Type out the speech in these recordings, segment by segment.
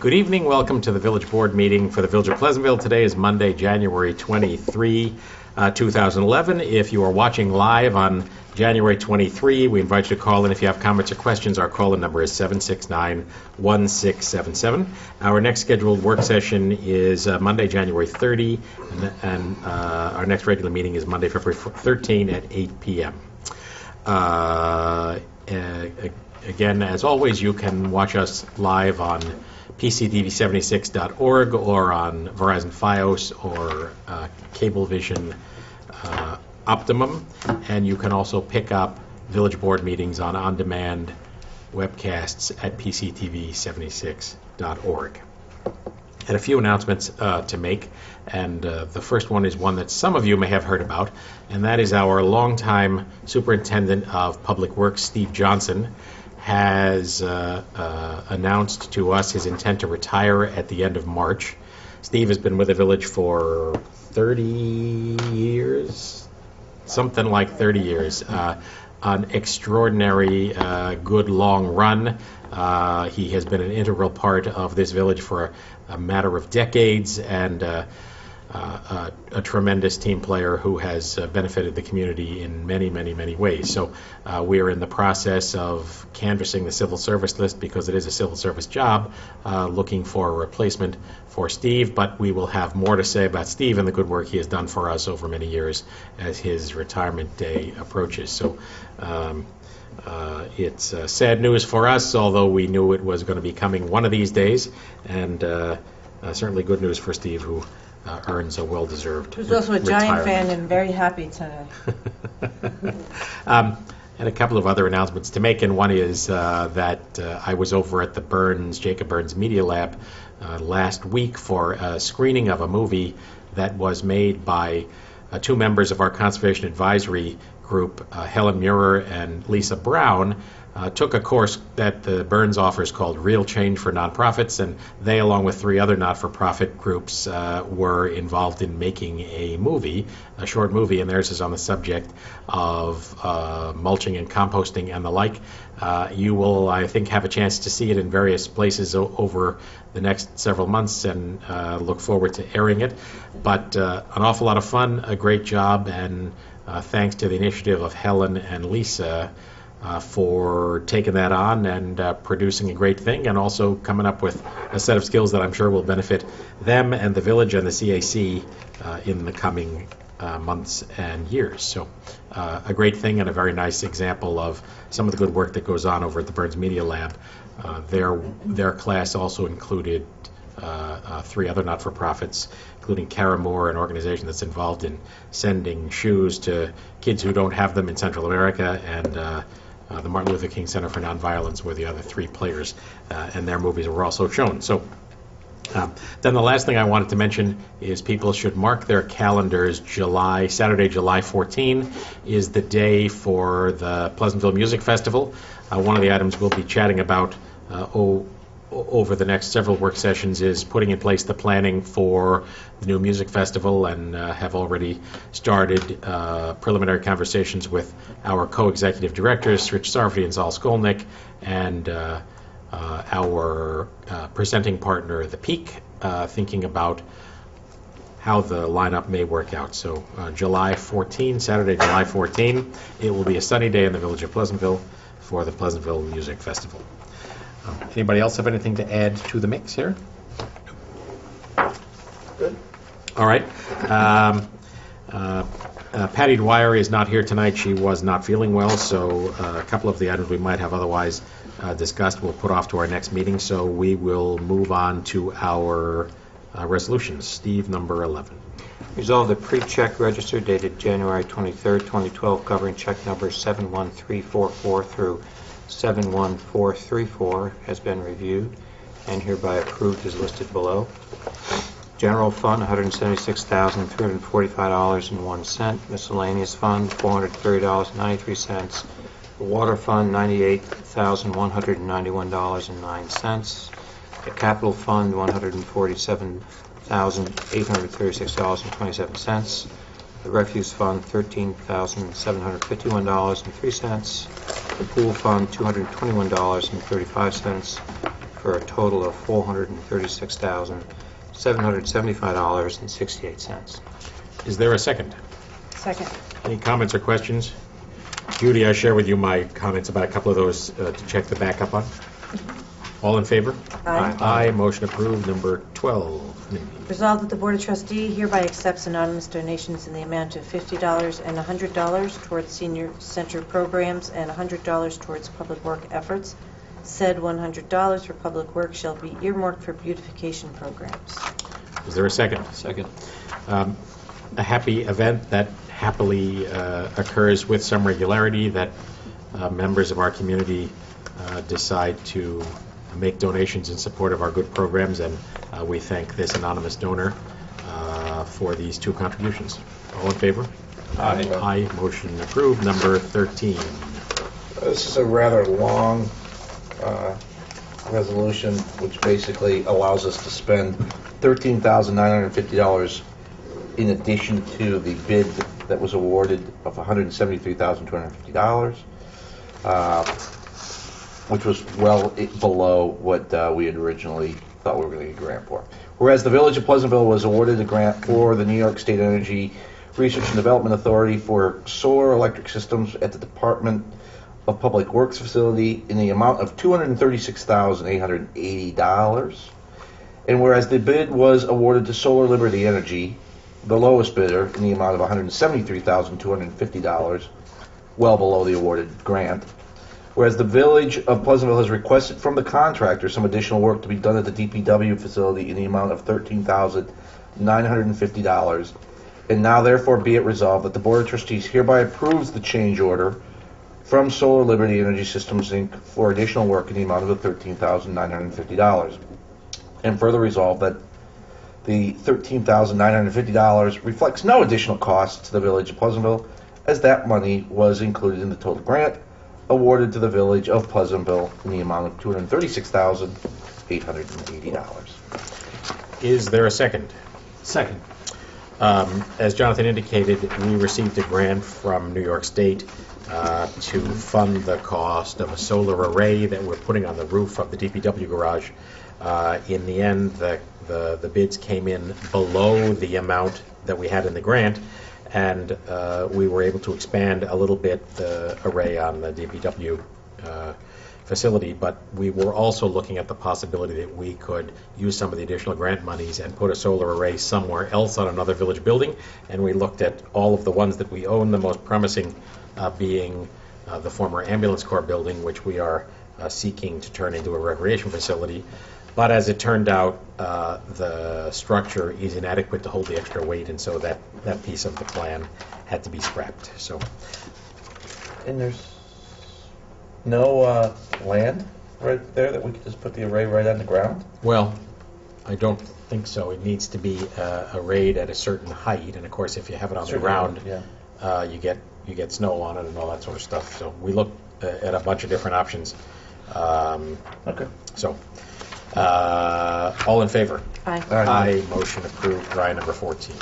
Good evening. Welcome to the Village Board meeting for the Village of Pleasantville. Today is Monday, January 23, 2011. If you are watching live on January 23, we invite you to call in if you have comments or questions. Our call-in number is 769-1677. Our next scheduled work session is Monday, January 30, and our next regular meeting is Monday, February 13 at 8 p.m. Again, as always, you can watch us live on PCTV76.org or on Verizon Fios or Cablevision Optimum, and you can also pick up Village Board meetings on-demand webcasts at PCTV76.org. And a few announcements to make, and the first one is one that some of you may have heard about, and that is our longtime Superintendent of Public Works, Steve Johnson, has announced to us his intent to retire at the end of March. Steve has been with the village for 30 years, something like 30 years. An extraordinary good long run. He has been an integral part of this village for a matter of decades, and a tremendous team player who has benefited the community in many, many, many ways. So we are in the process of canvassing the civil service list because it is a civil service job, looking for a replacement for Steve, but we will have more to say about Steve and the good work he has done for us over many years as his retirement day approaches. So it's sad news for us, although we knew it was going to be coming one of these days, and certainly good news for Steve, who earns a well-deserved He was also a Giant fan and very happy to... And a couple of other announcements to make, and one is that I was over at the Jacob Burns Media Lab last week for a screening of a movie that was made by two members of our Conservation Advisory Group, Helen Muir and Lisa Brown. Took a course that the Burns offers called Real Change for Nonprofits, and they, along with three other not-for-profit groups, were involved in making a short movie, and theirs is on the subject of mulching and composting and the like. You will, I think, have a chance to see it in various places over the next several months, and look forward to airing it. But an awful lot of fun, a great job, and thanks to the initiative of Helen and Lisa for taking that on and producing a great thing, and also coming up with a set of skills that I'm sure will benefit them and the village and the CAC in the coming months and years. So a great thing and a very nice example of some of the good work that goes on over at the Burns Media Lab. Their class also included three other not-for-profits, including Cara Moore, an organization that's involved in sending shoes to kids who don't have them in Central America, and the Martin Luther King Center for Nonviolence were the other three players, and their movies were also shown. So then the last thing I wanted to mention is people should mark their calendars. Saturday, July 14 is the day for the Pleasantville Music Festival. One of the items we'll be chatting about over the next several work sessions is putting in place the planning for the new music festival, and have already started preliminary conversations with our co-executive directors, Rich Sarvey and Zal Skolnick, and our presenting partner, The Peak, thinking about how the lineup may work out. So July 14, Saturday, July 14, it will be a sunny day in the village of Pleasantville for the Pleasantville Music Festival. Anybody else have anything to add to the mix here? Good. All right. Patty Dwyer is not here tonight. She was not feeling well, so a couple of the items we might have otherwise discussed we'll put off to our next meeting. So we will move on to our resolutions. Steve, number 11. Resolve the pre-check register dated January 23, 2012, covering check numbers 71344 through 71434 has been reviewed and hereby approved as listed below. General fund, $176,345.01. Miscellaneous fund, $430.93. Water fund, $98,191.09. The capital fund, $147,836.27. The refuse fund, $13,751.03. The pool fund, $221.35, for for a total of $436,775.68. Is there a second? Second. Any comments or questions? Judy, I share with you my comments about a couple of those to check the backup on. All in favor? Aye. Aye. Motion approved. Number 12. Mindy. Resolved that the Board of Trustees hereby accepts anonymous donations in the amount of $50 and $100 towards senior center programs and $100 towards public work efforts. Said $100 for public work shall be earmarked for beautification programs. Is there a second? Second. A happy event that happily occurs with some regularity, that members of our community decide to make donations in support of our good programs, and we thank this anonymous donor for these two contributions. All in favor? Aye. Aye. Motion approved. Number 13. This is a rather long resolution, which basically allows us to spend $13,950 in addition to the bid that was awarded of $173,250, which was well below what we had originally thought we were going to get a grant for. Whereas the Village of Pleasantville was awarded a grant for the New York State Energy Research and Development Authority for solar electric systems at the Department of Public Works facility in the amount of $236,880. And whereas the bid was awarded to Solar Liberty Energy, the lowest bidder, in the amount of $173,250, well below the awarded grant. Whereas the Village of Pleasantville has requested from the contractor some additional work to be done at the DPW facility in the amount of $13,950. And now therefore be it resolved that the Board of Trustees hereby approves the change order from Solar Liberty Energy Systems, Inc. for additional work in the amount of $13,950. And further resolved that the $13,950 reflects no additional cost to the Village of Pleasantville, as that money was included in the total grant awarded to the Village of Pleasantville in the amount of $236,880. Is there a second? Second. As Jonathan indicated, we received a grant from New York State to fund the cost of a solar array that we're putting on the roof of the DPW garage. In the end, the bids came in below the amount that we had in the grant, and we were able to expand a little bit the array on the DPW facility, but we were also looking at the possibility that we could use some of the additional grant monies and put a solar array somewhere else on another village building, and we looked at all of the ones that we own, the most promising being the former ambulance corps building, which we are seeking to turn into a recreation facility. But as it turned out, the structure is inadequate to hold the extra weight, and so that piece of the plan had to be scrapped. So, And there's no land right there that we could just put the array right on the ground? well, I don't think so. It needs to be arrayed at a certain height, and of course, if you have it on the ground, Yeah. you get snow on it and all that sort of stuff. So we looked at a bunch of different options. Okay. So, all in favor? Aye. Aye. Motion approved. Dry number 14.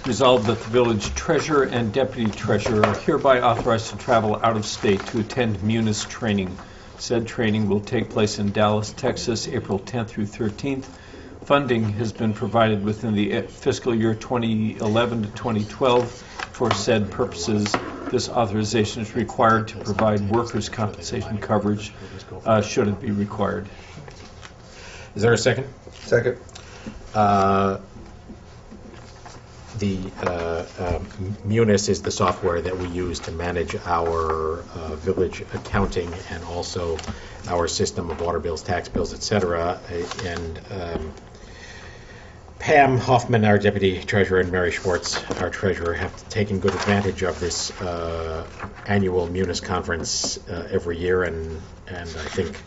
Resolved that the village treasurer and deputy treasurer are hereby authorized to travel out of state to attend Munis training. Said training will take place in Dallas, Texas, April 10th through 13th. Funding has been provided within the fiscal year 2011 to 2012 for said purposes. This authorization is required to provide workers' compensation coverage should it be required. Is there a second? Second. Munis is the software that we use to manage our village accounting and also our system of water bills, tax bills, etc. And Pam Hoffman, our deputy treasurer, and Mary Schwartz, our treasurer, have taken good advantage of this annual Munis conference every year, and I think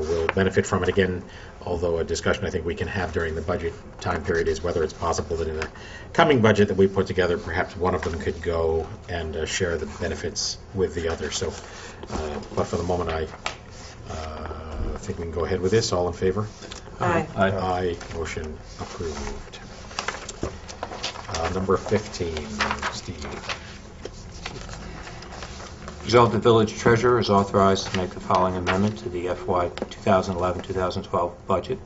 will benefit from it again. Although a discussion I think we can have during the budget time period is whether it's possible that in the coming budget that we put together, perhaps one of them could go and share the benefits with the other. So, but for the moment, I think we can go ahead with this. All in favor? Aye. Aye. Motion approved. Number 15, Steve. Resolved, the village treasurer is authorized to make the following amendment to the FY 2011-2012 budget.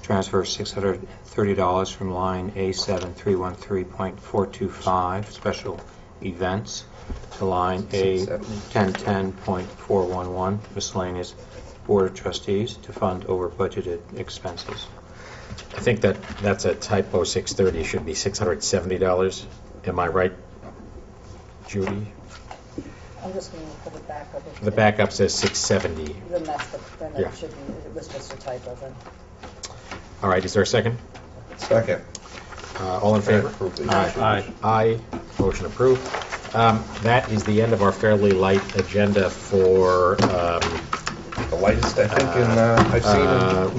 Transfer $630 from line A7313.425, special events, to line A1010.411, miscellaneous Board of Trustees, to fund over budgeted expenses. I think that's a typo. 630 should be $670. Am I right, Judy? I'm just going to pull it back over. The backup says 670. Then then Yeah. it should be, it was just a typo then. All right, is there a second? Second. All in favor? Approve the Aye. change Aye. orders. Aye. Motion approved. That is the end of our fairly light agenda for The lightest, I think, I've seen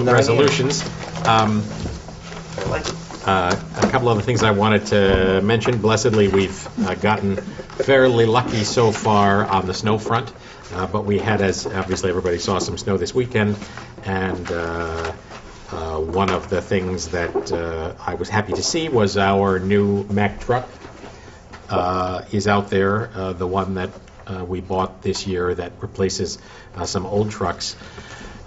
in 9 resolutions. I like it. A couple other things I wanted to mention. Blessedly, we've gotten fairly lucky so far on the snow front, but we had, as obviously everybody saw, some snow this weekend, and one of the things that I was happy to see was our new Mack truck is out there, the one that we bought this year that replaces some old trucks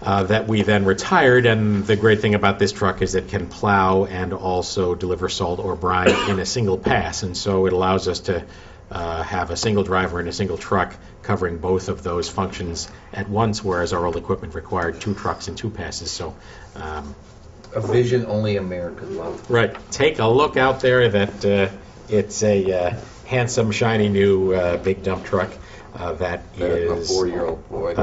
that we then retired. And the great thing about this truck is it can plow and also deliver salt or brine in a single pass, and so it allows us to have a single driver in a single truck covering both of those functions at once, whereas our old equipment required 2 trucks and 2 passes. So A vision only America loved. right, take a look out there. That it's a handsome, shiny new big dump truck that A is 4-year-old boy.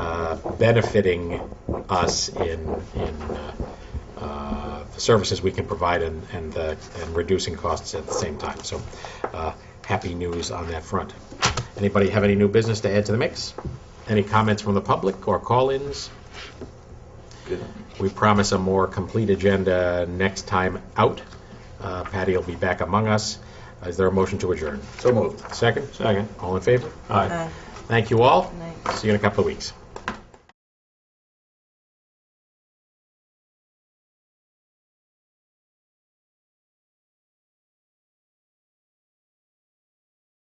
benefiting us in the services we can provide and reducing costs at the same time. So happy news on that front. Anybody have any new business to add to the mix? Any comments from the public or call-ins? Good. We promise a more complete agenda next time out. Patty will be back among us. Is there a motion to adjourn? So moved. Second? Second. All in favor? Aye. Aye. Thank you all. Night. See you in a couple of weeks.